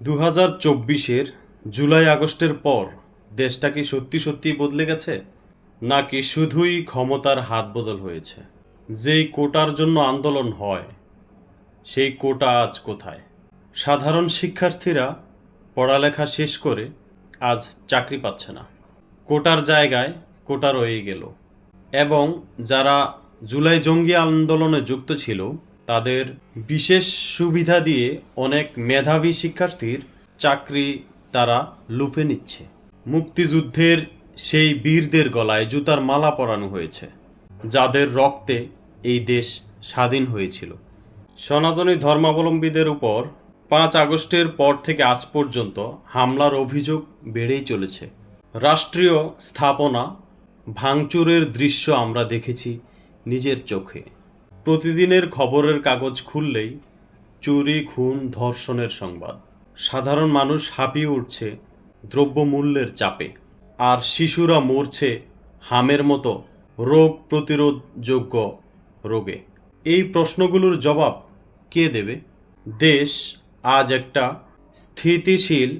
2024-এর জুলাই আগস্টের পর দেশটা কি সত্যি সত্যি বদলে গেছে, নাকি শুধুই ক্ষমতার হাত বদল হয়েছে? যেই কোটার জন্য আন্দোলন হয় সেই কোটা আজ কোথায়? সাধারণ শিক্ষার্থীরা পড়ালেখা শেষ করে আজ চাকরি পাচ্ছে না, কোটার জায়গায় কোটা রয়ে গেল। এবং যারা জুলাই জঙ্গি আন্দোলনে যুক্ত ছিল তাদের বিশেষ সুবিধা দিয়ে অনেক মেধাবী শিক্ষার্থীর চাকরি তারা লুফে নিচ্ছে। মুক্তিযুদ্ধের সেই বীরদের গলায় জুতার মালা পরানো হয়েছে, যাদের রক্তে এই দেশ স্বাধীন হয়েছিল। সনাতনী ধর্মাবলম্বীদের উপর 5 আগস্টের পর থেকে আজ পর্যন্ত হামলার অভিযোগ বেড়েই চলেছে। রাষ্ট্রীয় স্থাপনা ভাঙচুরের দৃশ্য আমরা দেখেছি নিজের চোখে। প্রতিদিনের খবরের কাগজ খুললেই চুরি, খুন, ধর্ষণের সংবাদ। সাধারণ মানুষ হাঁপিয়ে উঠছে দ্রব্যমূল্যের চাপে, আর শিশুরা মরছে হামের মতো রোগ প্রতিরোধযোগ্য রোগে। এই প্রশ্নগুলোর জবাব কে দেবে? দেশ আজ একটা স্থিতিশীল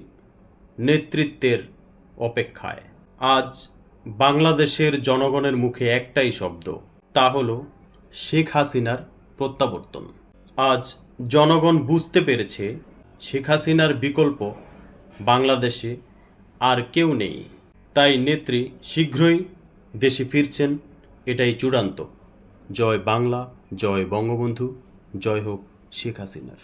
নেতৃত্বের অপেক্ষায়। আজ বাংলাদেশের জনগণের মুখে একটাই শব্দ, তা হলো শেখ হাসিনার প্রত্যাবর্তন। আজ জনগণ বুঝতে পেরেছে শেখ হাসিনার বিকল্প বাংলাদেশে আর কেউ নেই। তাই নেত্রী শীঘ্রই দেশে ফিরছেন, এটাই চূড়ান্ত। জয় বাংলা, জয় বঙ্গবন্ধু, জয় হোক শেখ হাসিনার।